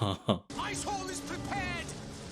Ice hole is prepared.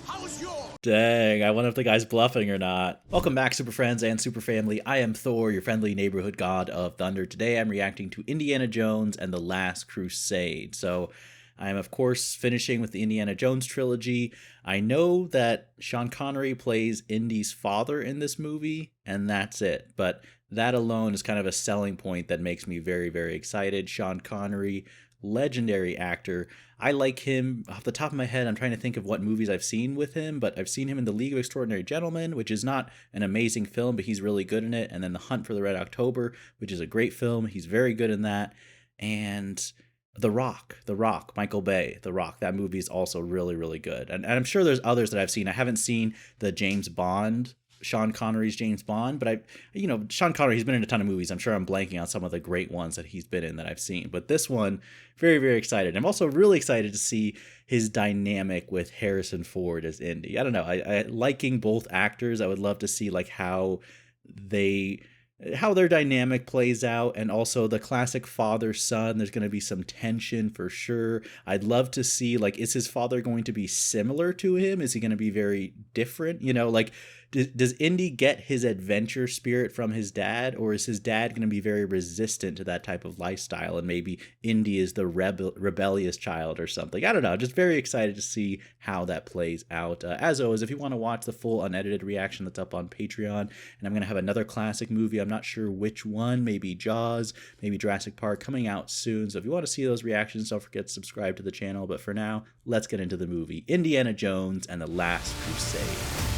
How's yours? Dang, I wonder if the guy's bluffing or not. Welcome back, super friends and super family. I am Thor, your friendly neighborhood god of thunder. Today I'm reacting to Indiana Jones and the Last Crusade. So I am, of course, finishing with the Indiana Jones trilogy. I know that Sean Connery plays Indy's father in this movie, and that's it. But that alone is kind of a selling point that makes me very, very excited. Sean Connery, legendary actor. I like him off the top of my head. I'm trying to think of what movies I've seen with him, but I've seen him in The League of Extraordinary Gentlemen, which is not an amazing film, but he's really good in it. And then The Hunt for the Red October, which is a great film. He's very good in that. And The Rock, Michael Bay, The Rock. That movie is also really, really good. And I'm sure there's others that I've seen. I haven't seen the James Bond, Sean Connery's James Bond, but Sean Connery, he's been in a ton of movies. I'm sure I'm blanking on some of the great ones that he's been in that I've seen. But this one, very, very excited. I'm also really excited to see his dynamic with Harrison Ford as Indy. I don't know. I liking both actors. I would love to see like how their dynamic plays out, and also the classic father-son. There's going to be some tension for sure. I'd love to see, like, is his father going to be similar to him? Is he going to be very different? Does Indy get his adventure spirit from his dad, or is his dad going to be very resistant to that type of lifestyle, and maybe Indy is the rebellious child or something? I don't know. Just very excited to see how that plays out. As always, if you want to watch the full unedited reaction, that's up on Patreon. And I'm going to have another classic movie. I'm not sure which one. Maybe Jaws, maybe Jurassic Park, coming out soon. So if you want to see those reactions, don't forget to subscribe to the channel. But for now, let's get into the movie Indiana Jones and the Last Crusade.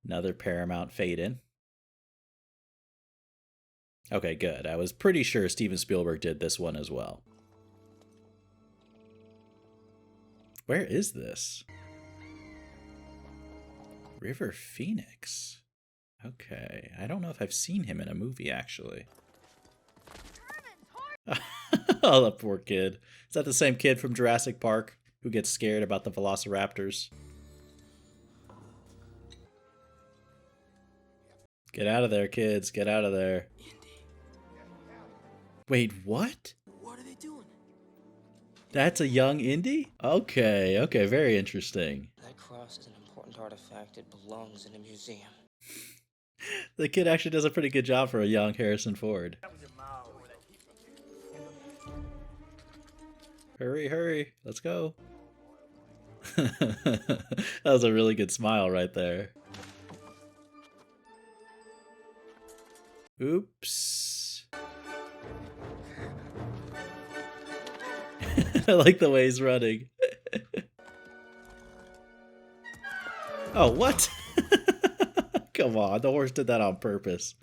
Another Paramount fade in. Okay, good. I was pretty sure Steven Spielberg did this one as well. Where is this? River Phoenix. Okay, I don't know if I've seen him in a movie, actually. Oh, that poor kid. Is that the same kid from Jurassic Park who gets scared about the velociraptors? Get out of there, kids. Get out of there. Indy. Wait, what? What are they doing? That's a young Indy? Okay, very interesting. That cross is an important artifact. It belongs in a museum. The kid actually does a pretty good job for a young Harrison Ford. Hurry, let's go. That was a really good smile right there. Oops. I like the way he's running. Oh, what? Come on, the horse did that on purpose.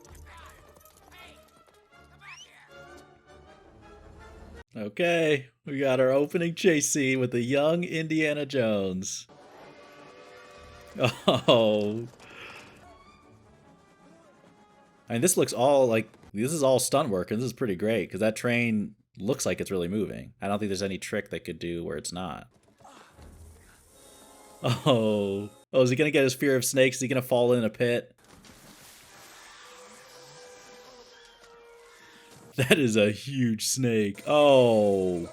Okay, we got our opening chase scene with the young Indiana Jones. Oh. I mean, this looks all like, this is all stunt work, and this is pretty great, because that train looks like it's really moving. I don't think there's any trick they could do where it's not. Oh, is he going to get his fear of snakes? Is he going to fall in a pit? That is a huge snake. Oh.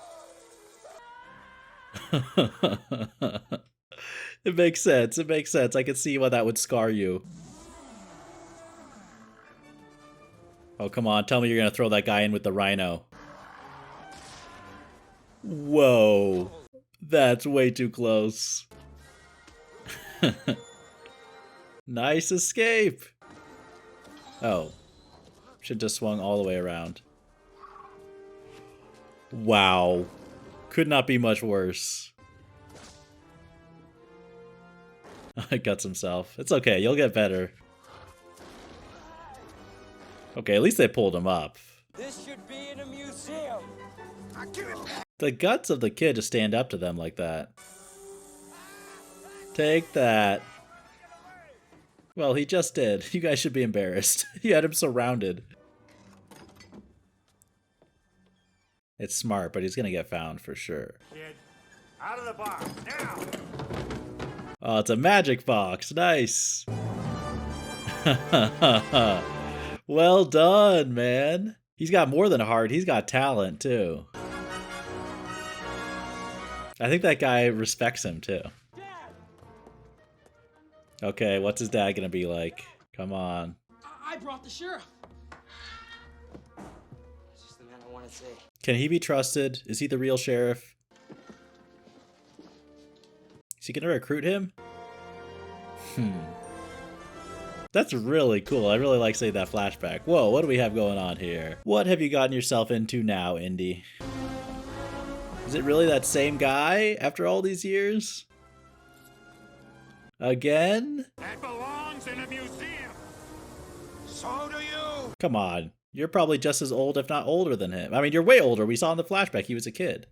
It makes sense. It makes sense. I can see why that would scar you. Oh, come on. Tell me you're going to throw that guy in with the rhino. Whoa. That's way too close. Nice escape. Oh. Should just swung all the way around. Wow. Could not be much worse. He cuts himself. It's okay. You'll get better. Okay, at least they pulled him up. This should be in a museum. The guts of the kid to stand up to them like that. Take that. Well, he just did. You guys should be embarrassed. You had him surrounded. It's smart, but he's gonna get found for sure. Kid, out of the box, now! Oh, it's a magic box. Nice. Well done, man. He's got more than a heart. He's got talent, too. I think that guy respects him, too. Okay, what's his dad gonna be like? Come on. I brought the sheriff. It's just the man I want to see. Can he be trusted? Is he the real sheriff? Is he gonna recruit him? That's really cool. I really like seeing that flashback. Whoa, what do we have going on here? What have you gotten yourself into now, Indy? Is it really that same guy after all these years? Again? That belongs in a museum! So do you! Come on. You're probably just as old, if not older than him. I mean, you're way older. We saw in the flashback he was a kid.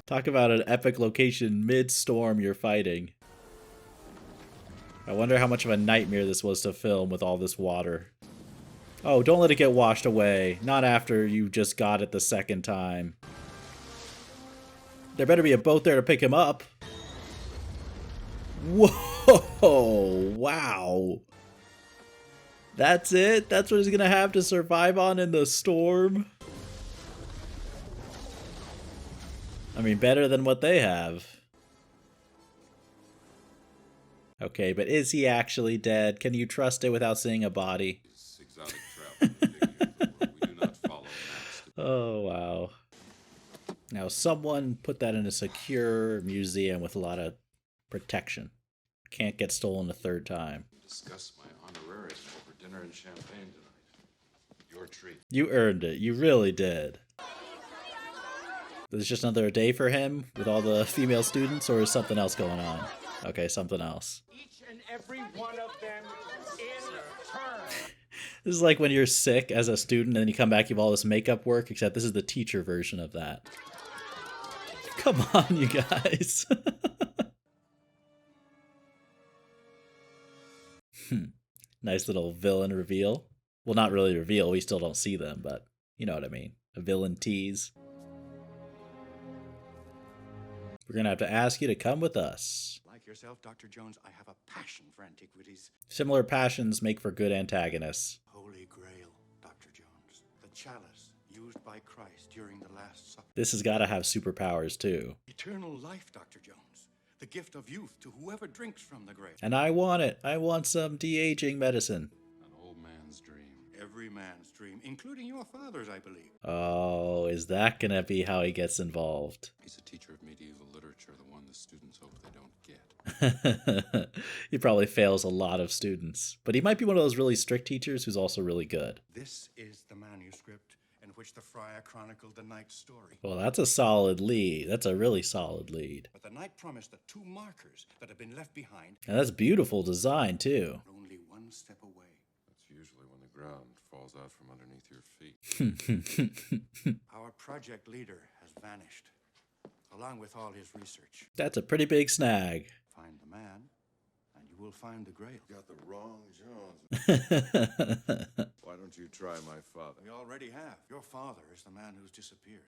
Talk about an epic location mid-storm you're fighting. I wonder how much of a nightmare this was to film with all this water. Oh, don't let it get washed away. Not after you just got it the second time. There better be a boat there to pick him up. Whoa! Wow. That's it? That's what he's gonna have to survive on in the storm? I mean, better than what they have. Okay, but is he actually dead? Can you trust it without seeing a body? Exotic travel. We do not follow maps. Oh, wow. Now, someone put that in a secure museum with a lot of protection. Can't get stolen a third time. Discuss my honoraries over dinner and champagne tonight. Your treat. You earned it. You really did. Is this just another day for him with all the female students, or is something else going on? Okay, something else. Each and every one of them in turn. This is like when you're sick as a student and then you come back, you have all this makeup work, except this is the teacher version of that. Come on, you guys. Nice little villain reveal. Well, not really reveal. We still don't see them, but you know what I mean. A villain tease. We're going to have to ask you to come with us. Like yourself, Dr. Jones, I have a passion for antiquities. Similar passions make for good antagonists. Holy Grail, Dr. Jones. The chalice used by Christ during the Last Supper. This has got to have superpowers, too. Eternal life, Dr. Jones. The gift of youth to whoever drinks from the grail. And I want it. I want some de-aging medicine. An old man's dream. Every man's dream, including your father's, I believe. Oh, is that going to be how he gets involved? He's a teacher of medieval literature, the one the students hope they don't get. He probably fails a lot of students. But he might be one of those really strict teachers who's also really good. This is the manuscript in which the friar chronicled the knight's story. Well, that's a solid lead. That's a really solid lead. But the knight promised that 2 markers that had been left behind And that's beautiful design, too. were only 1 step away. That's usually when the ground falls out from underneath your feet. Our project leader has vanished, along with all his research. That's a pretty big snag. Find the man, and you will find the grail. Got the wrong Jones. Oh, Why don't you try my father? We already have. Your father is the man who's disappeared.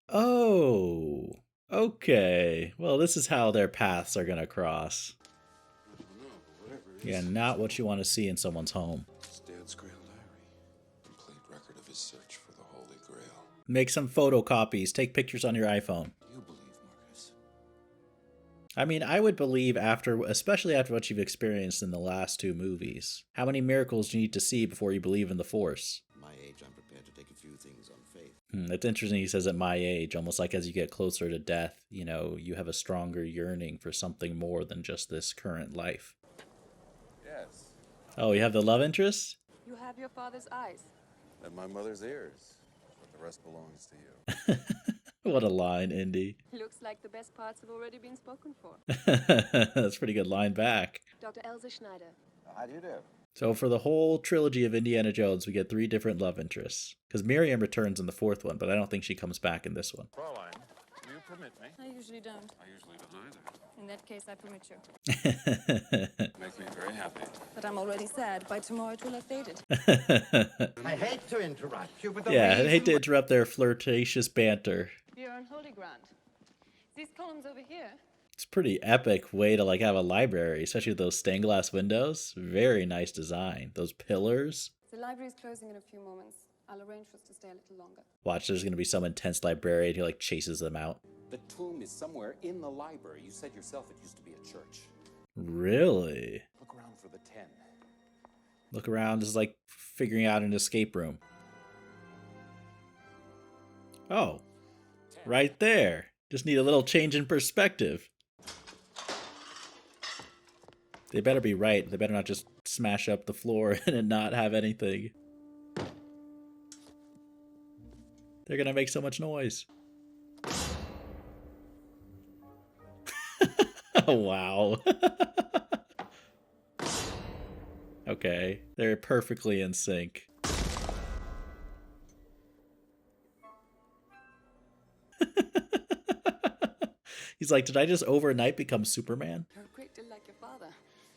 okay. Well, this is how their paths are going to cross. I don't know, but whatever it is. Yeah, not what you want to see in someone's home. It's Dad's Grail diary. Complete record of his search for the Holy Grail. Make some photocopies. Take pictures on your iPhone. Do you believe, Marcus? I mean, I would believe after, especially after what you've experienced in the last 2 movies. How many miracles do you need to see before you believe in the Force? At my age, I'm prepared to take a few things on faith. It's interesting he says at my age, almost like as you get closer to death, you know, you have a stronger yearning for something more than just this current life. Yes. Oh, you have the love interest? You have your father's eyes. And my mother's ears. But the rest belongs to you. What a line, Indy. Looks like the best parts have already been spoken for. That's a pretty good line back. Dr. Elsa Schneider. How do you do? So for the whole trilogy of Indiana Jones, we get 3 different love interests. Because Miriam returns in the 4th one, but I don't think she comes back in this one. Fraulein, will you permit permit me? I usually don't. I usually don't either. In that case, I permit you. Make me very happy. But I'm already sad. By tomorrow, it will have faded. I hate to interrupt you, but the Yeah, I reason hate to interrupt their flirtatious banter. We are on holy ground. These columns over here. It's a pretty epic way to like have a library, especially with those stained glass windows. Very nice design. Those pillars. The library is closing in a few moments. I'll arrange for us to stay a little longer. Watch, there's gonna be some intense librarian who like chases them out. The tomb is somewhere in the library. You said yourself it used to be a church. Really? Look around for the 10. Look around, this is like figuring out an escape room. Oh, right there. Just need a little change in perspective. They better be right. They better not just smash up the floor and not have anything. They're gonna make so much noise. Wow. Okay, they're perfectly in sync. He's like, did I just overnight become Superman? You're a great deal like your father.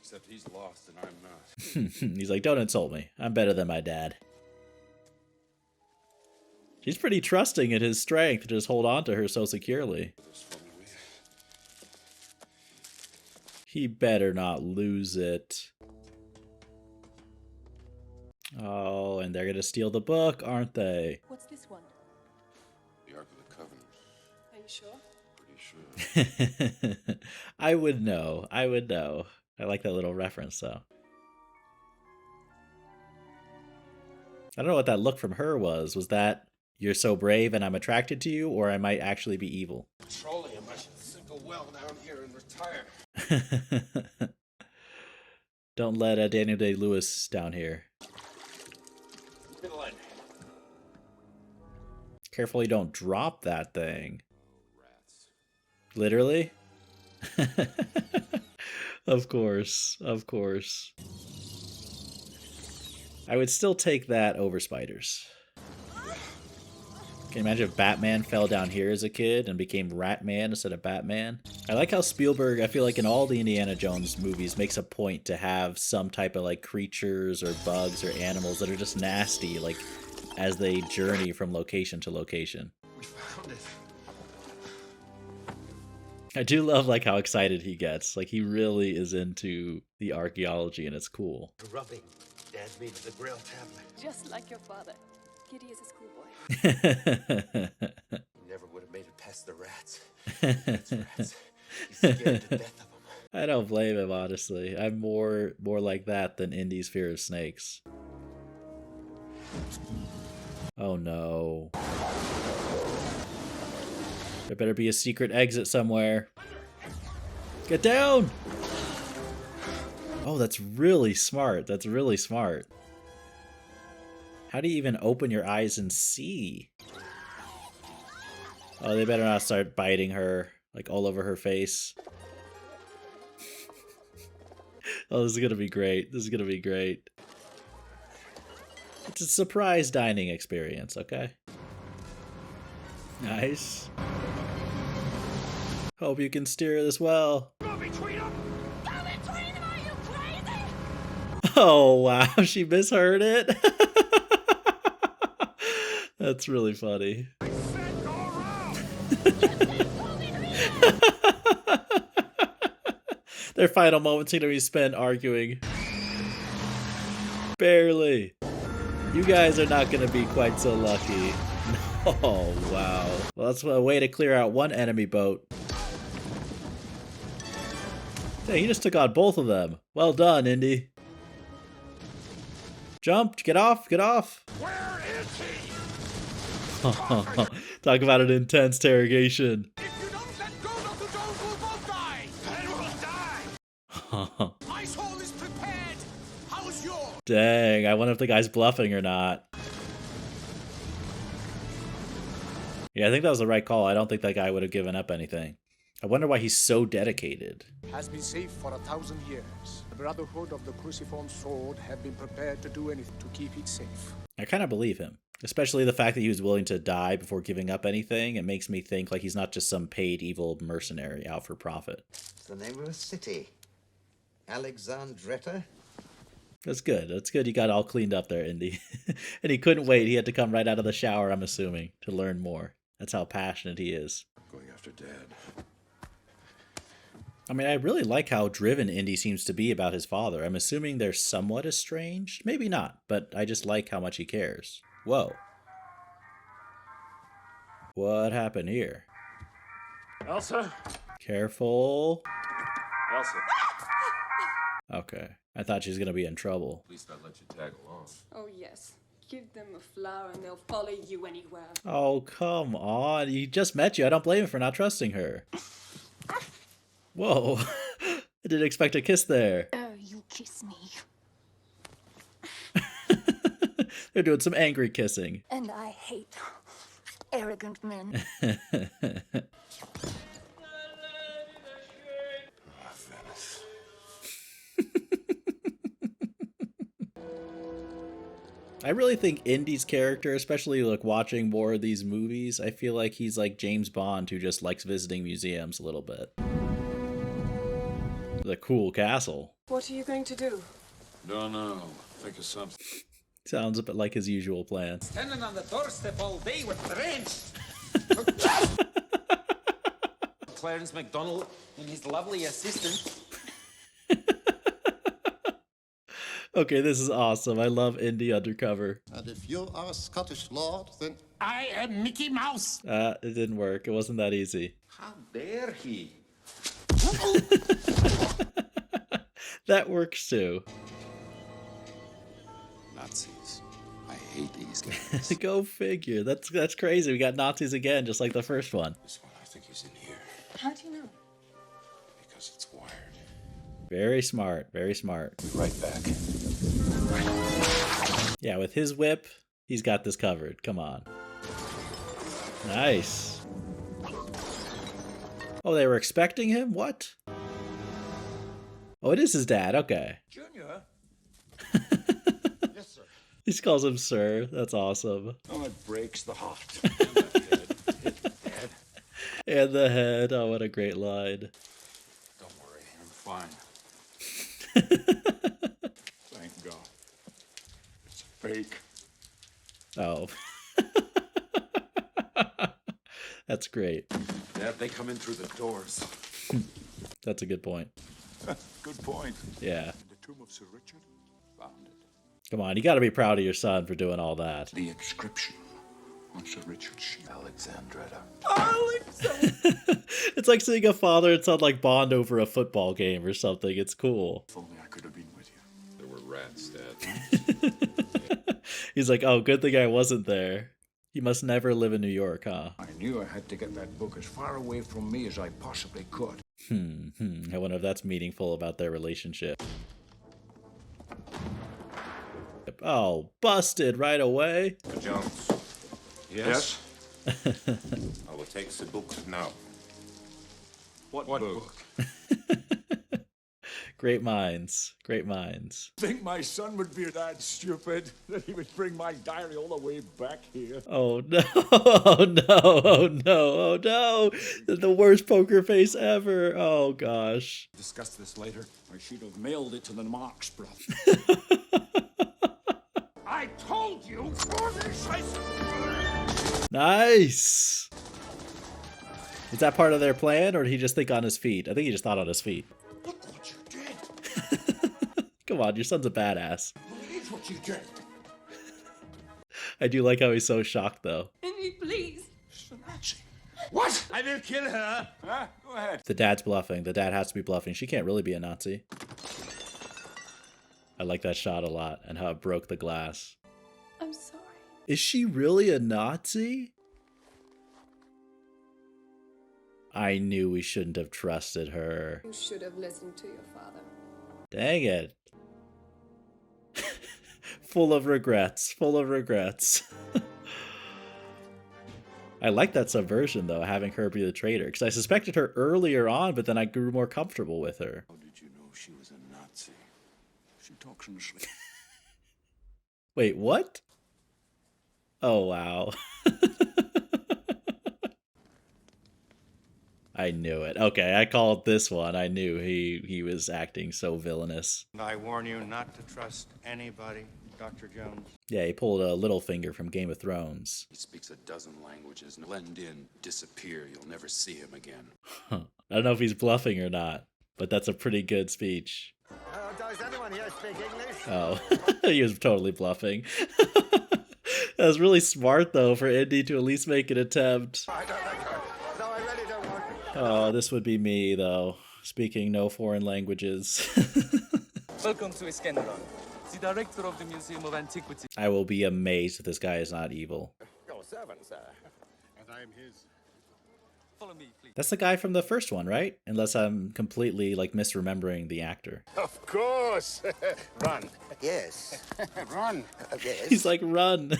Except he's lost and I'm not. He's like, don't insult me. I'm better than my dad. She's pretty trusting in his strength to just hold on to her so securely. This for me, will you? He better not lose it. Oh, and they're gonna steal the book, aren't they? What's this one? The Ark of the Covenant. Are you sure? Pretty sure. I would know. I would know. I like that little reference, though. I don't know what that look from her was. Was that, you're so brave and I'm attracted to you, or I might actually be evil? Petroleum, I should sink a well down here and retire. Don't let Daniel Day-Lewis down here. Middle end. Carefully don't drop that thing. Rats. Literally? Of course. Of course. I would still take that over spiders. Can you imagine if Batman fell down here as a kid and became Ratman instead of Batman? I like how Spielberg, I feel like in all the Indiana Jones movies, makes a point to have some type of like creatures or bugs or animals that are just nasty, like as they journey from location to location. We found it. I do love like how excited he gets. Like he really is into the archaeology and it's cool. Rubbing. Dad made the grail tablet. Just like your father. Kitty is a schoolboy. He never would have made it past the rats. It's rats. He's scared to death of them. I don't blame him, honestly. I'm more like that than Indy's fear of snakes. Oh no. There better be a secret exit somewhere. Get down! Oh, that's really smart. That's really smart. How do you even open your eyes and see? Oh, they better not start biting her, like all over her face. Oh, this is gonna be great. This is gonna be great. It's a surprise dining experience, okay? Nice. Hope you can steer this well. Go between them! Go between them, are you crazy? Oh, wow. She misheard it. That's really funny. I said go around! Their final moments are going to be spent arguing. Barely. You guys are not going to be quite so lucky. Oh, wow. Well, that's a way to clear out one enemy boat. Dang, he just took on both of them. Well done, Indy. Jump, get off, get off. Where is he? Talk about an intense interrogation. If you don't let go, Dr. Jones will both die! And we'll die! My soul is prepared! How's yours? Dang, I wonder if the guy's bluffing or not. Yeah, I think that was the right call. I don't think that guy would have given up anything. I wonder why he's so dedicated. Has been safe for 1,000 years. The Brotherhood of the Cruciform Sword have been prepared to do anything to keep it safe. I kind of believe him. Especially the fact that he was willing to die before giving up anything. It makes me think like he's not just some paid evil mercenary out for profit. It's the name of a city. Alexandretta? That's good. That's good you got all cleaned up there, Indy. And he couldn't wait. He had to come right out of the shower, I'm assuming, to learn more. That's how passionate he is. Going after Dad. I mean, I really like how driven Indy seems to be about his father. I'm assuming they're somewhat estranged. Maybe not, but I just like how much he cares. Whoa. What happened here? Elsa? Careful. Elsa. Okay. I thought she was going to be in trouble. At least I let you tag along. Oh, yes. Give them a flower and they'll follow you anywhere. Oh, come on. He just met you. I don't blame him for not trusting her. Whoa. I didn't expect a kiss there. Oh, you kiss me. They're doing some angry kissing. And I hate arrogant men. Venice. I really think Indy's character, especially like watching more of these movies, I feel like he's like James Bond who just likes visiting museums a little bit. The cool castle. What are you going to do? Don't know. Think of something. Sounds a bit like his usual plan. Standing on the doorstep all day with the wrench. Clarence MacDonald and his lovely assistant. Okay, this is awesome. I love Indy undercover. And if you are a Scottish lord, then I am Mickey Mouse. It didn't work. It wasn't that easy. How dare he? That works too. Nazis. I hate these guys. Go figure. That's crazy. We got Nazis again, just like the first one. This one, I think he's in here. How do you know? Because it's wired. Very smart. Very smart. Be right back. Yeah, with his whip, he's got this covered. Come on. Nice. Oh, they were expecting him? What? Oh, it is his dad. Okay. Junior? Yes, sir. He calls him sir. That's awesome. Oh, it breaks the heart. And the head. Oh, what a great line. Don't worry, I'm fine. Thank God. It's fake. Oh. That's great. Dad, they come in through the doors. That's a good point. Good point. Yeah. And the tomb of Sir Richard? Found it. Come on, you gotta be proud of your son for doing all that. The inscription on Sir Richard's shield. Alexandretta. It's like seeing a father and son like bond over a football game or something. It's cool. If only I could have been with you. There were rats, Dad. He's like, oh, good thing I wasn't there. He must never live in New York, huh? I knew I had to get that book as far away from me as I possibly could. I wonder if that's meaningful about their relationship. Oh, busted right away. Jones. Yes? I will take the book now. What book? Great minds. Great minds. Think my son would be that stupid that he would bring my diary all the way back here? Oh no, oh no, oh no, oh no. The worst poker face ever. Oh gosh. Discuss this later. I should have mailed it to the Marx brothers. I told you. Nice. Is that part of their plan, or did he just think on his feet? I think he just thought on his feet. Look what you did. Come on, your son's a badass. Believe what you did. I do like how he's so shocked, though. Indy, please. It's the Nazi. What? I will kill her. Huh? Go ahead. The dad's bluffing. The dad has to be bluffing. She can't really be a Nazi. I like that shot a lot, and how it broke the glass. I'm sorry. Is she really a Nazi? I knew we shouldn't have trusted her. You should have listened to your father. Dang it. Full of regrets. Full of regrets. I like that subversion, though, having her be the traitor, because I suspected her earlier on, but then I grew more comfortable with her. How did you know she was a Nazi? She talks in sleep. Wait, what? Oh, wow. I knew it. Okay, I called this one. I knew he was acting so villainous. I warn you not to trust anybody, Dr. Jones. Yeah, he pulled a Littlefinger from Game of Thrones. He speaks a dozen languages. Blend in, disappear. You'll never see him again. Huh. I don't know if he's bluffing or not, but that's a pretty good speech. Does anyone here speak English? Oh, he was totally bluffing. That was really smart, though, for Indy to at least make an attempt. I don't like her. No, I really don't want her. Oh, this would be me, though, speaking no foreign languages. Welcome to Iskenderun, the director of the Museum of Antiquity. I will be amazed if this guy is not evil. Your servant, sir. And I am his. Follow me, please. That's the guy from the first one, right? Unless I'm completely, like, misremembering the actor. Of course. Run. Yes. Run. Yes. He's like, run.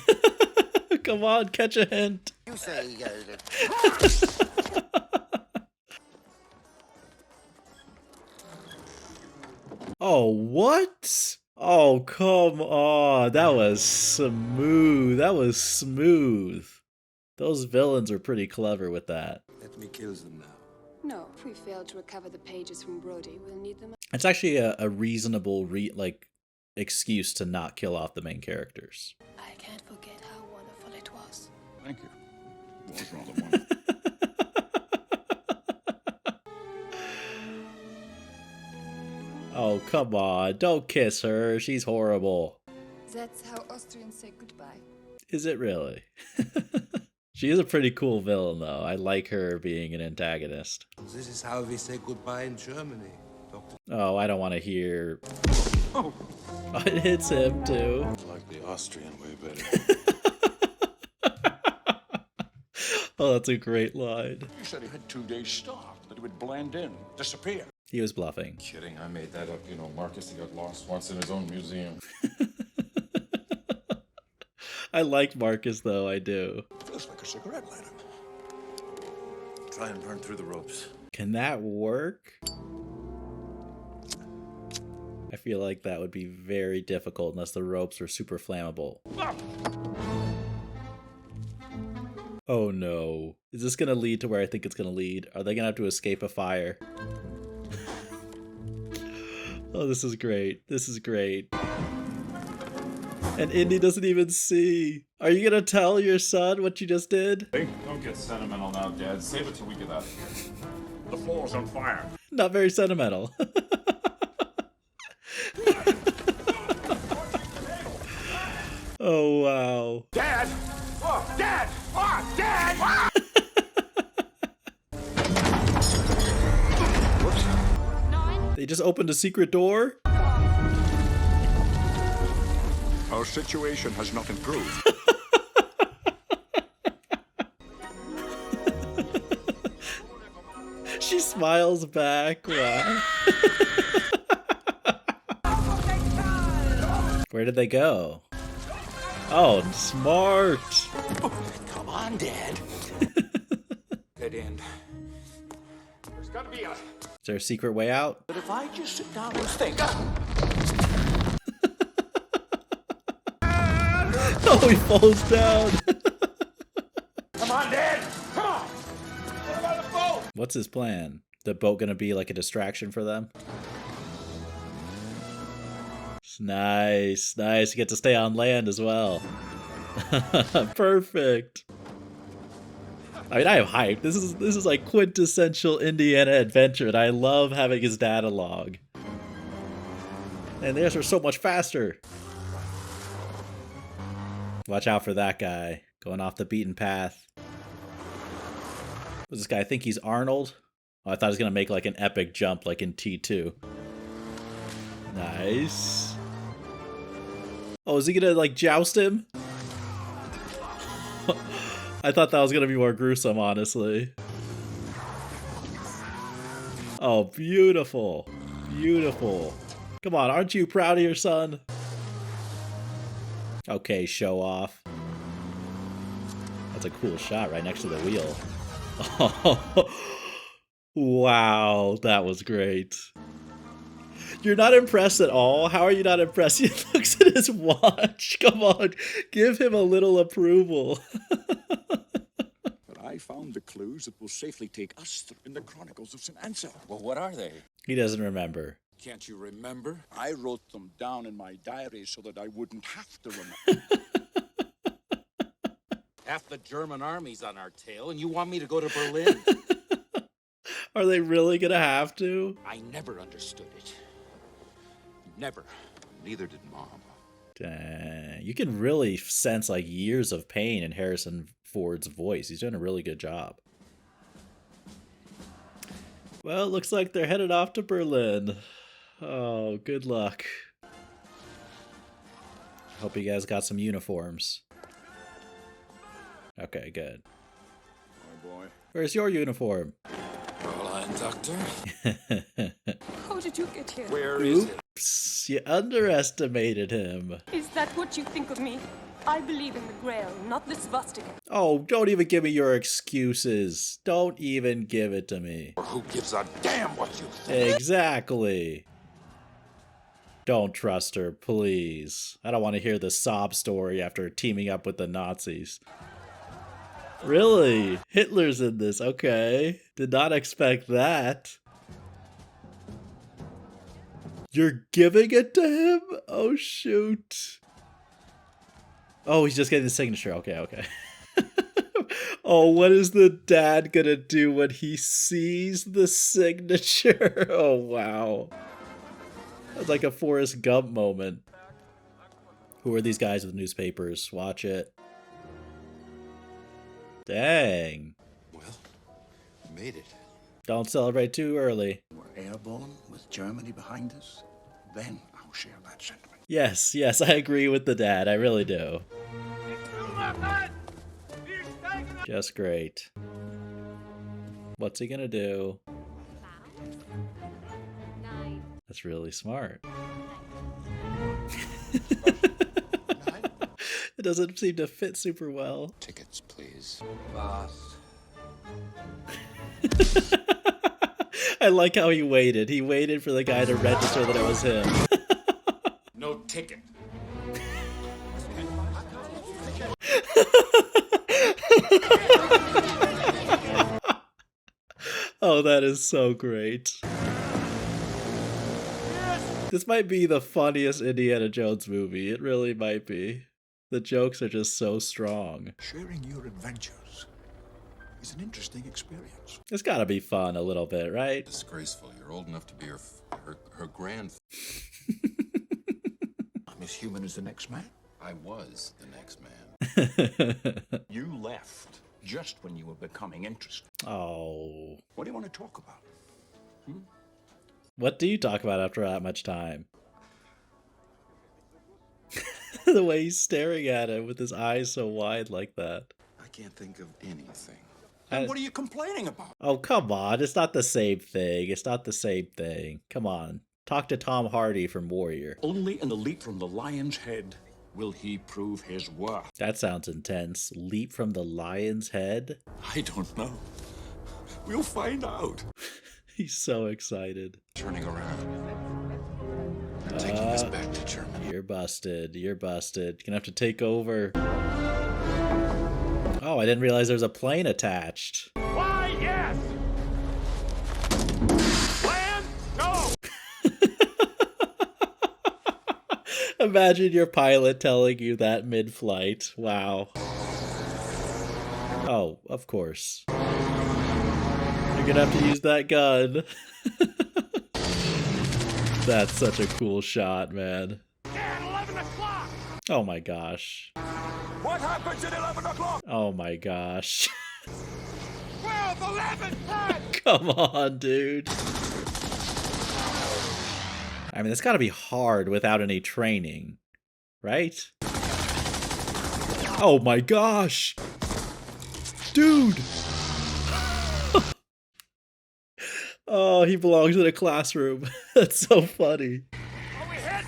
Come on, catch a hint. You say, Oh, what? Oh, come on. That was smooth. That was smooth. Those villains are pretty clever with that. Let me kill them now. No, if we fail to recover the pages from Brody, we'll need them. It's actually a reasonable excuse to not kill off the main characters. I can't forget how wonderful it was. Thank you. It was rather wonderful. Oh, come on. Don't kiss her. She's horrible. That's how Austrians say goodbye. Is it really? She is a pretty cool villain, though. I like her being an antagonist. This is how we say goodbye in Germany, Doctor. Oh, I don't want to hear... Oh, it hits him, too. I like the Austrian way better. Oh, that's a great line. You said he had 2 days stock, that he would blend in, disappear. He was bluffing. Kidding, I made that up. You know, Marcus, he got lost once in his own museum. I like Marcus, though, I do. Feels like a cigarette lighter. Try and burn through the ropes. Can that work? I feel like that would be very difficult unless the ropes were super flammable. Oh no. Is this gonna lead to where I think it's gonna lead? Are they gonna have to escape a fire? Oh, this is great. This is great. And Indy doesn't even see. Are you gonna tell your son what you just did? Hey, don't get sentimental now, Dad. Save it till we get out of here. The floor's on fire. Not very sentimental. Oh, wow. Dad! Oh, Dad! Oh, Dad! Ah! Whoops. They just opened a secret door? Our situation has not improved. She smiles back. Wow. Where did they go? Oh, smart. Come on, Dad. Dead end. There's got to be a... Is there a secret way out? But if I just sit down and think... Oh, he falls down. Come on, Dad! Come on! What about the boat? What's his plan? The boat gonna be like a distraction for them? Nice, nice. You get to stay on land as well. Perfect. I mean, I am hyped. This is like quintessential Indiana adventure, and I love having his data log. And theirs are so much faster. Watch out for that guy going off the beaten path. What's this guy? I think he's Arnold. Oh, I thought he was gonna make like an epic jump, like in T2. Nice. Oh, is he gonna like joust him? I thought that was gonna be more gruesome, honestly. Oh, beautiful. Beautiful. Come on, aren't you proud of your son? Okay, show off. That's a cool shot right next to the wheel. Oh, wow, that was great. You're not impressed at all? How are you not impressed? He looks at his watch. Come on, give him a little approval. But I found the clues that will safely take us through in the Chronicles of St. Anselm. Well, what are they? He doesn't remember. Can't you remember? I wrote them down in my diary so that I wouldn't have to remember. Half the German army's on our tail, and you want me to go to Berlin? Are they really gonna have to? I never understood it. Never. Neither did Mom. Dang. You can really sense like years of pain in Harrison Ford's voice. He's doing a really good job. Well, it looks like they're headed off to Berlin. Oh, good luck. Hope you guys got some uniforms. Okay, good. Boy. Where's your uniform? Fräulein, Doctor. How did you get here? Where is it? Oops, you underestimated him. Is that what you think of me? I believe in the grail, not the swastika. Oh, don't even give me your excuses. Don't even give it to me. Or who gives a damn what you think? Exactly. Don't trust her, please. I don't want to hear the sob story after teaming up with the Nazis. Really? Hitler's in this, okay. Did not expect that. You're giving it to him? Oh, shoot. Oh, he's just getting the signature. Okay, okay. Oh, what is the dad gonna do when he sees the signature? Oh, wow. That's like a Forrest Gump moment. Who are these guys with newspapers? Watch it. Dang. Well, made it. Don't celebrate too early. We're airborne with Germany behind us. Then I'll share that sentiment. Yes, yes, I agree with the dad. I really do. Just great. What's he gonna do? That's really smart. It doesn't seem to fit super well. Tickets, please. Boss. I like how he waited. He waited for the guy to register that it was him. No ticket. Oh, that is so great. This might be the funniest Indiana Jones movie. It really might be. The jokes are just so strong. Sharing your adventures is an interesting experience. It's gotta be fun a little bit, right? Disgraceful. You're old enough to be her grand. I'm as human as the next man. I was the next man. You left just when you were becoming interested. Oh. What do you want to talk about? What do you talk about after that much time? The way he's staring at him with his eyes so wide like that. I can't think of anything. And what are you complaining about? Oh, come on. It's not the same thing. It's not the same thing. Come on. Talk to Tom Hardy from Warrior. Only in a leap from the lion's head will he prove his worth. That sounds intense. Leap from the lion's head? I don't know. We'll find out. He's so excited. Turning around. I'm taking us back to Germany. You're busted. You're busted. You're gonna have to take over. Oh, I didn't realize there was a plane attached. Why, yes! Land, no! Imagine your pilot telling you that mid-flight. Wow. Oh, of course. You're gonna have to use that gun. That's such a cool shot, man. At 11 o'clock! Oh my gosh. What happens at 11 o'clock? Oh my gosh. 12, 11, 10! Come on, dude. I mean, it's gotta be hard without any training, right? Oh my gosh! Dude! Oh, he belongs in a classroom. That's so funny. Are we hit?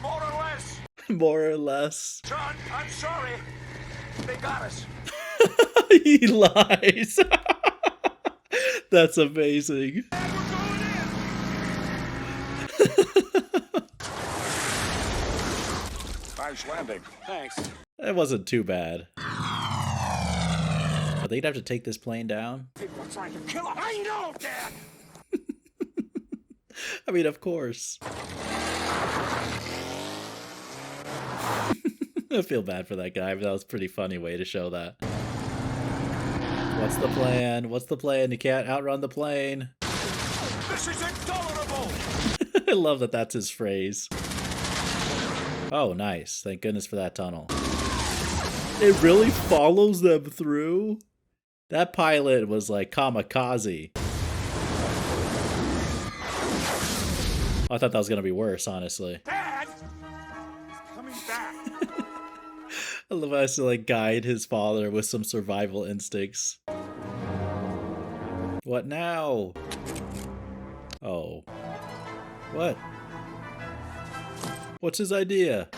More or less. More or less. John, I'm sorry. They got us. He lies. That's amazing. Nice landing. Thanks. It wasn't too bad. But they'd have to take this plane down? People are trying to kill us. I know, Dad! I mean, of course. I feel bad for that guy, but that was a pretty funny way to show that. What's the plan? What's the plan? You can't outrun the plane. This is intolerable! I love that that's his phrase. Oh, nice. Thank goodness for that tunnel. It really follows them through? That pilot was like kamikaze. I thought that was going to be worse, honestly. Dad! He's coming back! I love how he has to like guide his father with some survival instincts. What now? Oh. What? What's his idea?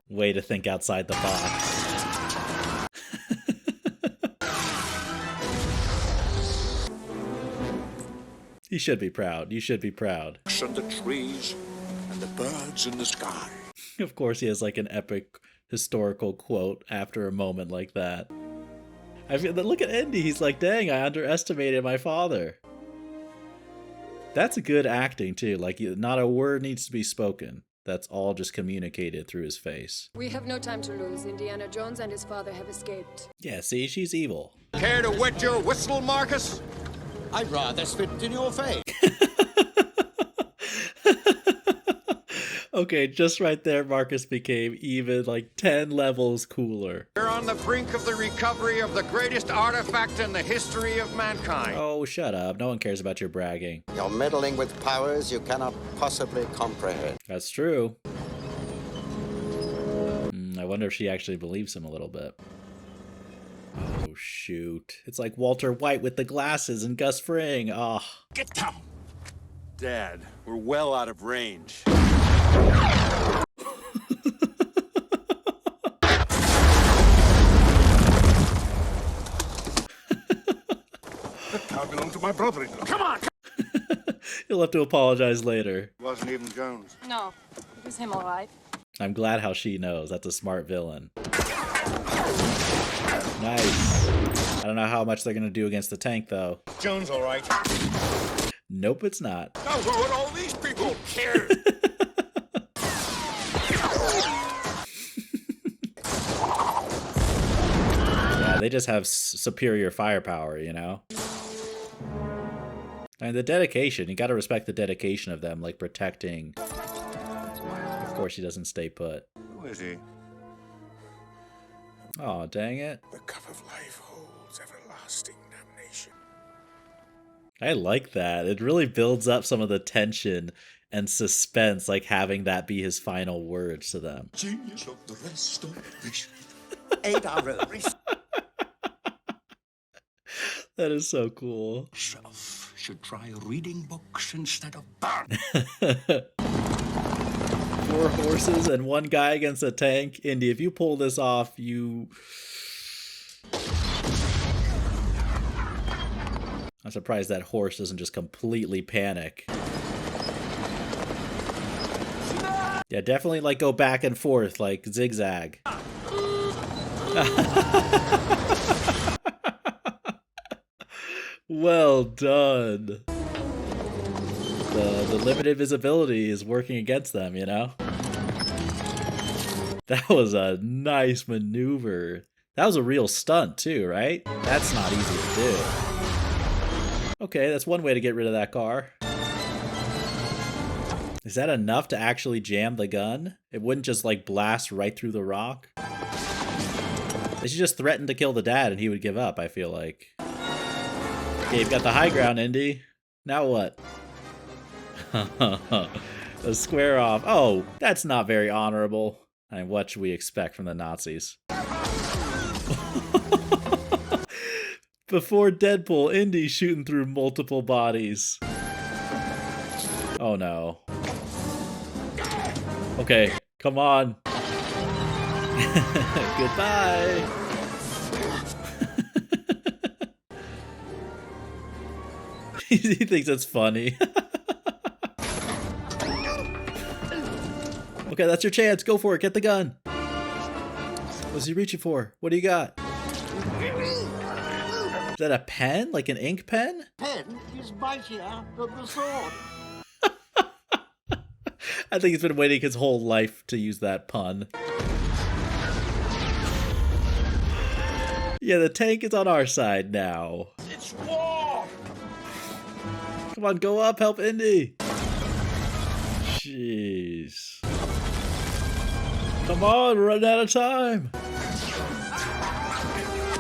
Way to think outside the box. You should be proud. You should be proud. And the trees and the birds in the sky. Of course he has like an epic historical quote after a moment like that. I feel that, look at Indy, he's like, dang, I underestimated my father. That's good acting too, like not a word needs to be spoken. That's all just communicated through his face. We have no time to lose. Indiana Jones and his father have escaped. Yeah, see, she's evil. Care to wet your whistle, Marcus? I'd rather spit in your face. Okay, just right there, Marcus became even like 10 levels cooler. We're on the brink of the recovery of the greatest artifact in the history of mankind. Oh, shut up. No one cares about your bragging. You're meddling with powers you cannot possibly comprehend. That's true. I wonder if she actually believes him a little bit. Oh, shoot. It's like Walter White with the glasses and Gus Fring. Oh. Get down! Dad, we're well out of range. That car belonged to my brother-in-law. Come on! You'll have to apologize later. It wasn't even Jones. No, it was him, all right. I'm glad how she knows. That's a smart villain. Nice. I don't know how much they're going to do against the tank, though. Jones, all right. Nope, it's not. Now who are all these people? Care. Yeah, they just have superior firepower, you know? And the dedication, you gotta respect the dedication of them, like protecting. Of course he doesn't stay put. Who is he? Oh, dang it. The cup of life holds everlasting damnation. I like that. It really builds up some of the tension and suspense, like having that be his final words to them. Genius of the restoration. 8 hours. That is so cool. Self should try reading books instead of burn. 4 horses and 1 guy against a tank. Indy, if you pull this off, you... I'm surprised that horse doesn't just completely panic. Yeah, definitely like go back and forth, like zigzag. Well done. The limited visibility is working against them, you know? That was a nice maneuver. That was a real stunt too, right? That's not easy to do. Okay, that's one way to get rid of that car. Is that enough to actually jam the gun? It wouldn't just like blast right through the rock? They should just threaten to kill the dad and he would give up, I feel like. Okay, you've got the high ground, Indy. Now what? A square off. Oh, that's not very honorable. I mean, what should we expect from the Nazis? Before Deadpool, Indy shooting through multiple bodies. Oh no. Okay, come on. Goodbye. He thinks it's funny. Okay, that's your chance. Go for it. Get the gun. What's he reaching for? What do you got? Is that a pen? Like an ink pen? Pen is mightier than the sword. I think he's been waiting his whole life to use that pun. Yeah, the tank is on our side now. It's war! Come on, go up, help Indy. Jeez. Come on, we're running out of time.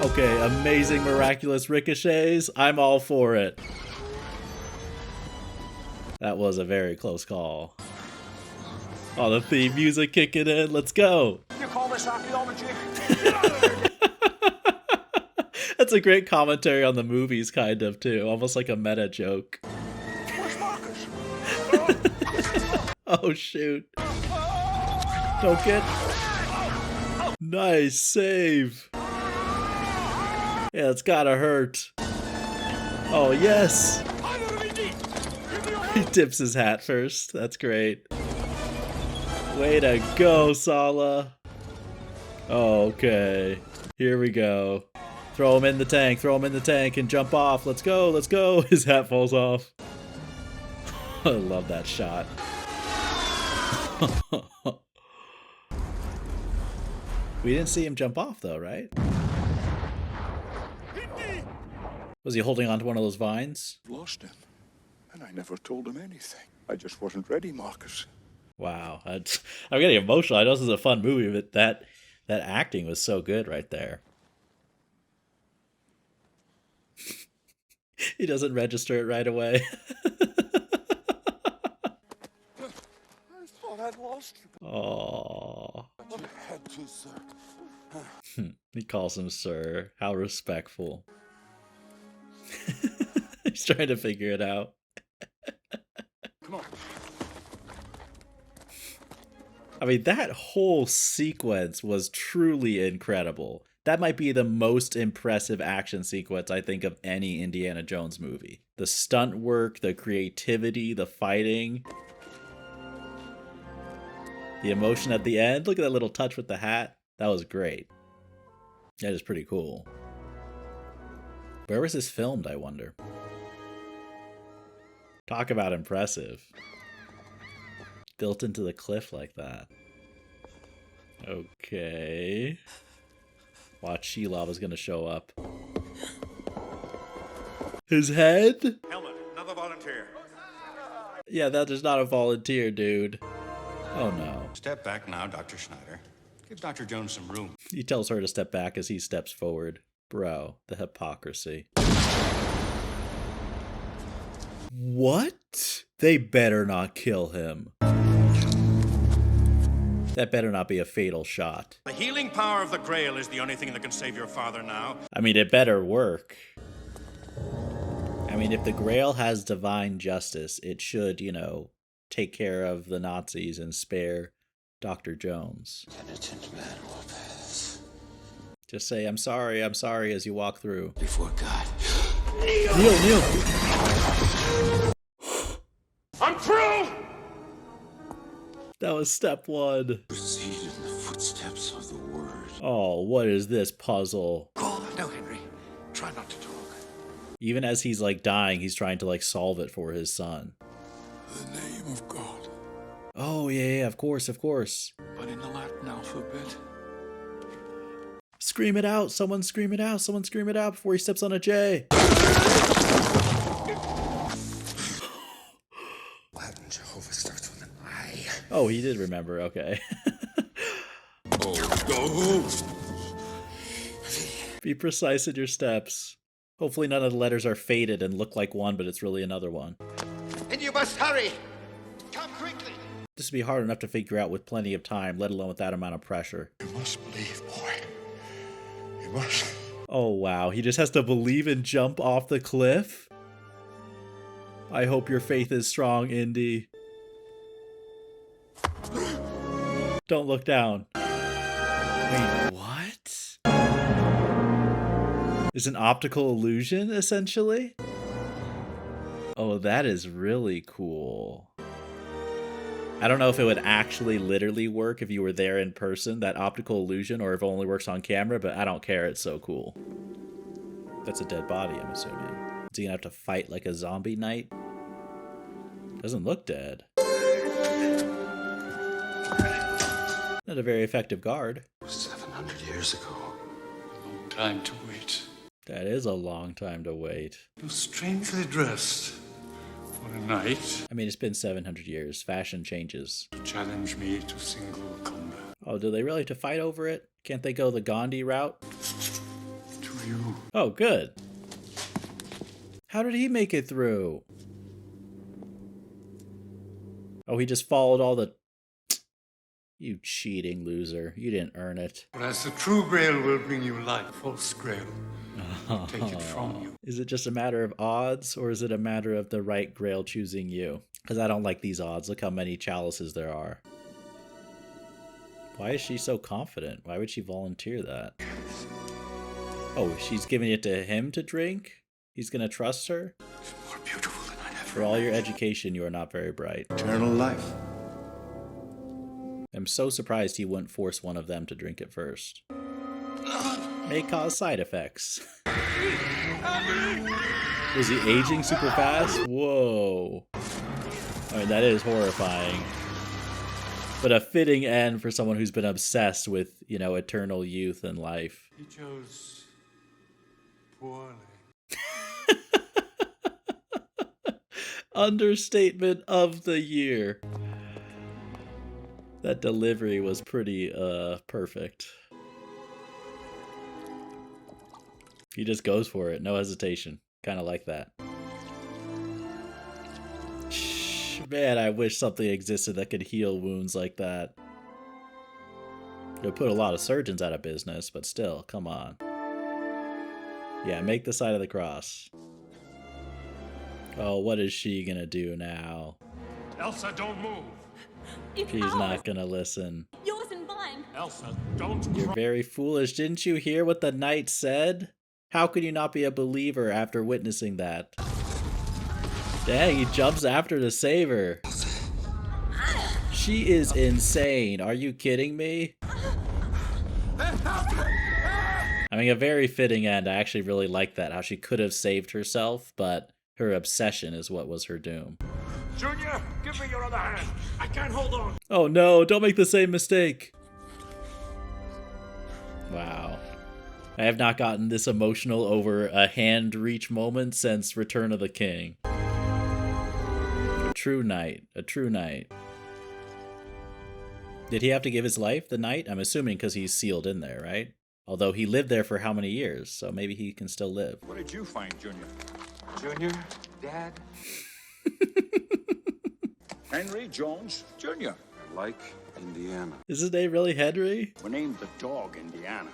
Okay, amazing, miraculous ricochets. I'm all for it. That was a very close call. Oh, the theme music kicking in. Let's go. You call this archaeology? That's a great commentary on the movies, kind of, too. Almost like a meta joke. Where's Marcus? Oh, shoot. Don't get... Nice save. Yeah, it's gotta hurt. Oh, yes. He tips his hat first. That's great. Way to go, Sala. Okay. Here we go. Throw him in the tank. Throw him in the tank and jump off. Let's go. Let's go. His hat falls off. I love that shot. We didn't see him jump off, though, right? Was he holding onto one of those vines? Lost him, and I never told him anything. I just wasn't ready, Marcus. Wow, I'm getting emotional. I know this is a fun movie, but that acting was so good right there. He doesn't register it right away. I thought I'd lost you. Aww. But you had to, sir. He calls him sir. How respectful. He's trying to figure it out. Come on. I mean, that whole sequence was truly incredible. That might be the most impressive action sequence, I think, of any Indiana Jones movie. The stunt work, the creativity, the fighting. The emotion at the end. Look at that little touch with the hat. That was great. That is pretty cool. Where was this filmed, I wonder? Talk about impressive. Built into the cliff like that. Okay. Watch, Shelob gonna show up. His head? Helmet, another volunteer. Yeah, that is not a volunteer, dude. Oh no. Step back now, Dr. Schneider. Give Dr. Jones some room. He tells her to step back as he steps forward. Bro, the hypocrisy. What? They better not kill him. That better not be a fatal shot. The healing power of the grail is the only thing that can save your father now. I mean, it better work. I mean, if the grail has divine justice, it should, you know, take care of the Nazis and spare Dr. Jones. Penitent man Lopez. Just say, I'm sorry, as you walk through. Before God. Kneel. I'm through! That was step one. Proceed in the footsteps of the word. Oh, what is this puzzle? No, Henry. Try not to talk. Even as he's like dying, he's trying to like solve it for his son. The name of God. Oh, yeah, of course. But in the Latin alphabet. Scream it out. Someone scream it out before he steps on a J. Latin Jehovah starts with an I. Oh, he did remember. Okay. Go. Be precise in your steps. Hopefully none of the letters are faded and look like one, but it's really another one. And you must hurry. Come quickly. This would be hard enough to figure out with plenty of time, let alone with that amount of pressure. You must believe, boy. You must. Oh, wow. He just has to believe and jump off the cliff? I hope your faith is strong, Indy. Don't look down. Wait, what? Is an optical illusion, essentially? Oh, that is really cool. I don't know if it would actually literally work if you were there in person, that optical illusion, or if it only works on camera, but I don't care. It's so cool. That's a dead body, I'm assuming. Is he gonna have to fight like a zombie knight? Doesn't look dead. Not a very effective guard. 700 years ago. Long time to wait. That is a long time to wait. You're strangely dressed for a night. I mean, it's been 700 years. Fashion changes. To challenge me to single combat. Oh, do they really have to fight over it? Can't they go the Gandhi route? To you. Oh, good. How did he make it through? Oh, he just followed all the... You cheating loser. You didn't earn it. Whereas the true grail will bring you life, false grail will take it from you. Is it just a matter of odds, or is it a matter of the right grail choosing you? Because I don't like these odds. Look how many chalices there are. Why is she so confident? Why would she volunteer that? Oh, she's giving it to him to drink? He's gonna trust her? It's more beautiful than I ever. For all your education, you are not very bright. Eternal life. I'm so surprised he wouldn't force one of them to drink it first. May cause side effects. Was he aging super fast? Whoa. I mean, that is horrifying. But a fitting end for someone who's been obsessed with, you know, eternal youth and life. He chose poorly. Understatement of the year. That delivery was pretty perfect. He just goes for it, no hesitation. Kind of like that. Man, I wish something existed that could heal wounds like that. It would put a lot of surgeons out of business, but still, come on. Yeah, make the sign of the cross. Oh, what is she gonna do now? Elsa, don't move. She's not gonna listen. Yours and mine. Elsa, don't You're very foolish. Didn't you hear what the knight said? How could you not be a believer after witnessing that? Dang, he jumps after to save her. She is insane. Are you kidding me? I mean, a very fitting end. I actually really like that. How she could have saved herself, but her obsession is what was her doom. Junior, give me your other hand. I can't hold on. Oh no, don't make the same mistake. Wow. I have not gotten this emotional over a hand reach moment since Return of the King. A true knight. A true knight. Did he have to give his life, the knight? I'm assuming because he's sealed in there, right? Although he lived there for how many years, so maybe he can still live. What did you find, Junior? Junior, Dad. Henry Jones Jr. I like Indiana. Is his name really Henry? We named the dog Indiana.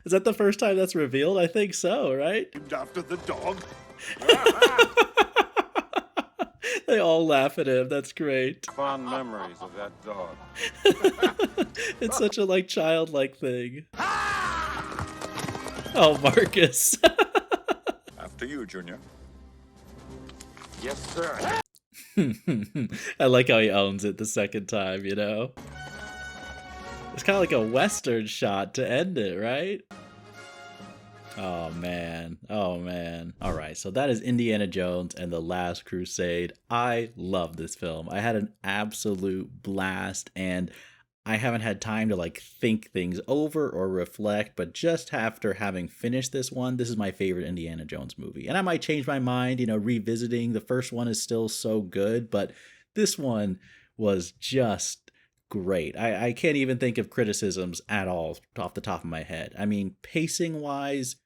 Is that the first time that's revealed? I think so, right? Named after the dog. They all laugh at him. That's great. Fond memories of that dog. It's such a childlike thing. Oh, Marcus. After you, Junior. Yes, sir. I like how he owns it the second time, you know? It's kind of like a Western shot to end it, right? Oh, man. Oh, man. All right, so that is Indiana Jones and the Last Crusade. I love this film. I had an absolute blast, and I haven't had time to think things over or reflect, but just after having finished this one, this is my favorite Indiana Jones movie. And I might change my mind, revisiting. The first one is still so good, but this one was just great. I can't even think of criticisms at all off the top of my head. I mean, pacing-wise,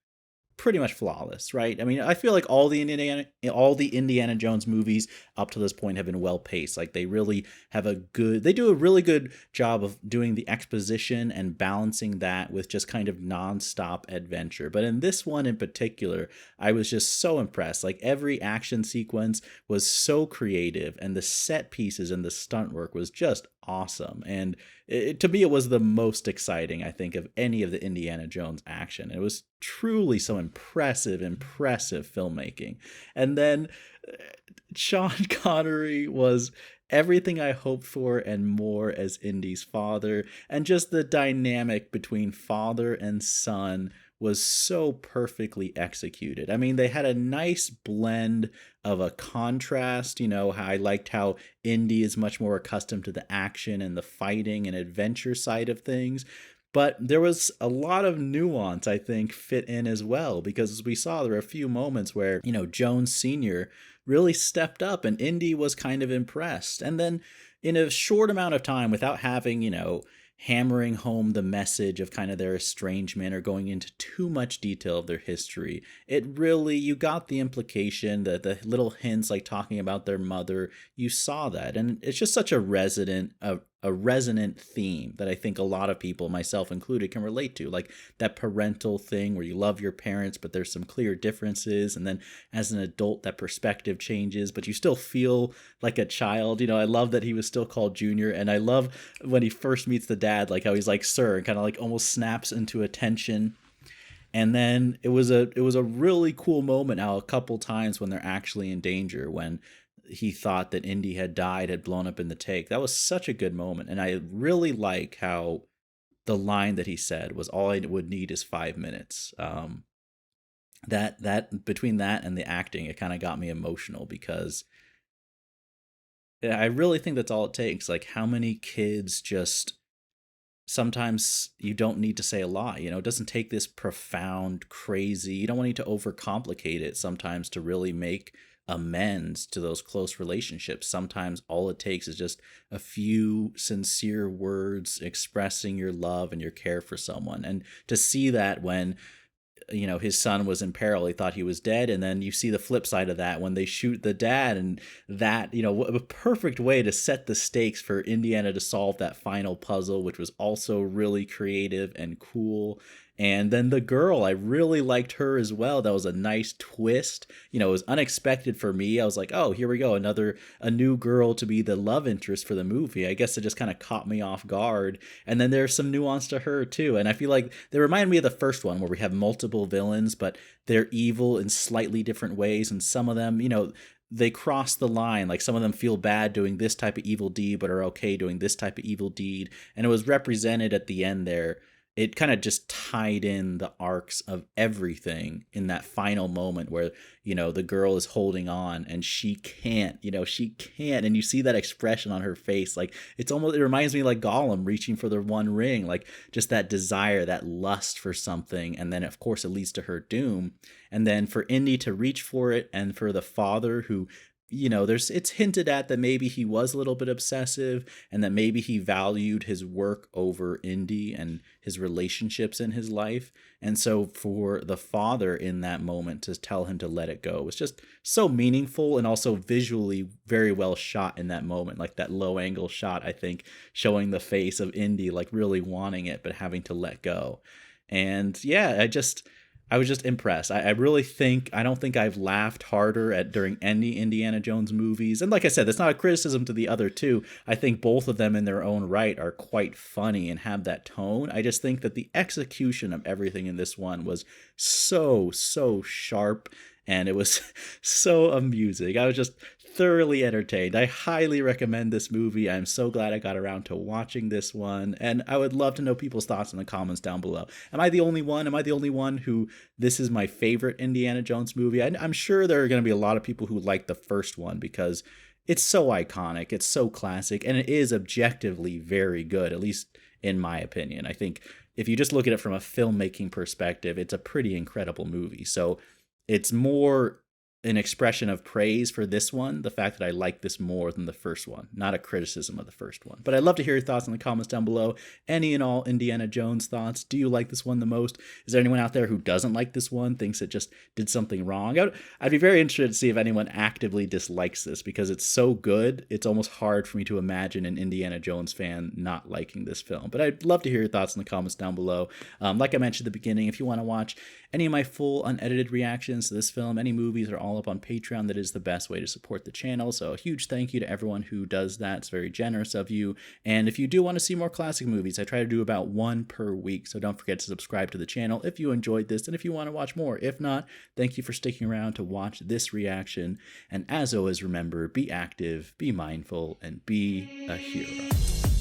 pretty much flawless, right? I mean, I feel like all the Indiana Jones movies up to this point have been well paced. They really have they do a really good job of doing the exposition and balancing that with just kind of non-stop adventure. But in this one in particular, I was just so impressed. Every action sequence was so creative, and the set pieces and the stunt work was just awesome. And to me, it was the most exciting, I think, of any of the Indiana Jones action. It was truly so impressive filmmaking. And then Sean Connery was everything I hoped for and more as Indy's father. And just the dynamic between father and son was so perfectly executed. I mean, they had a nice blend of a contrast. I liked how Indy is much more accustomed to the action and the fighting and adventure side of things. But there was a lot of nuance, I think, fit in as well, because as we saw, there were a few moments where, Jones Sr. really stepped up and Indy was kind of impressed. And then in a short amount of time, without having, hammering home the message of kind of their estrangement or going into too much detail of their history, you got the implication, that the little hints like talking about their mother, you saw that. And it's just such a resonant theme that I think a lot of people, myself included, can relate to, like that parental thing where you love your parents, but there's some clear differences. And then as an adult, that perspective changes, but you still feel like a child. I love that he was still called Junior. And I love when he first meets the dad, like how he's like, sir, and kind of like almost snaps into attention. And then it was a really cool moment now a couple times when they're actually in danger, when he thought that Indy had died, had blown up in the take. That was such a good moment. And I really like how the line that he said was, all I would need is 5 minutes. That between that and the acting, it kind of got me emotional, because I really think that's all it takes. Like, how many kids just, sometimes you don't need to say a lot, it doesn't take this profound, crazy, you don't need to overcomplicate it sometimes to really make amends to those close relationships. Sometimes all it takes is just a few sincere words expressing your love and your care for someone. And to see that when his son was in peril, he thought he was dead, and then you see the flip side of that when they shoot the dad, and that, a perfect way to set the stakes for Indiana to solve that final puzzle, which was also really creative and cool. And then the girl, I really liked her as well. That was a nice twist. It was unexpected for me. I was like, oh, here we go. A new girl to be the love interest for the movie. I guess it just kind of caught me off guard. And then there's some nuance to her too. And I feel like they remind me of the first one, where we have multiple villains, but they're evil in slightly different ways. And some of them, they cross the line. Like, some of them feel bad doing this type of evil deed, but are okay doing this type of evil deed. And it was represented at the end there. It kind of just tied in the arcs of everything in that final moment where, the girl is holding on and she can't. And you see that expression on her face. Like, it reminds me like Gollum reaching for the One Ring, like just that desire, that lust for something. And then, of course, it leads to her doom. And then for Indy to reach for it, and for the father who, it's hinted at that maybe he was a little bit obsessive, and that maybe he valued his work over Indy and his relationships in his life. And so for the father in that moment to tell him to let it go was just so meaningful, and also visually very well shot in that moment. Like that low angle shot, I think, showing the face of Indy, like really wanting it, but having to let go. And yeah, I was just impressed. I don't think I've laughed harder during any Indiana Jones movies. And like I said, that's not a criticism to the other two. I think both of them in their own right are quite funny and have that tone. I just think that the execution of everything in this one was so sharp, and it was so amusing. I was just thoroughly entertained. I highly recommend this movie. I'm so glad I got around to watching this one, and I would love to know people's thoughts in the comments down below. Am I the only one who this is my favorite Indiana Jones movie? I'm sure there are going to be a lot of people who like the first one because it's so iconic, it's so classic, and it is objectively very good, at least in my opinion. I think if you just look at it from a filmmaking perspective, it's a pretty incredible movie. So it's more an expression of praise for this one, the fact that I like this more than the first one, not a criticism of the first one. But I'd love to hear your thoughts in the comments down below. Any and all Indiana Jones thoughts. Do you like this one the most? Is there anyone out there who doesn't like this one, thinks it just did something wrong? I'd be very interested to see if anyone actively dislikes this, because it's so good, it's almost hard for me to imagine an Indiana Jones fan not liking this film. But I'd love to hear your thoughts in the comments down below. Like I mentioned at the beginning, if you want to watch any of my full unedited reactions to this film, any movies, or all all up on Patreon. That is the best way to support the channel. So a huge thank you to everyone who does that. It's very generous of you. And if you do want to see more classic movies, I try to do about one per week. So don't forget to subscribe to the channel if you enjoyed this and if you want to watch more. If not, thank you for sticking around to watch this reaction. And as always, remember, be active, be mindful, and be a hero.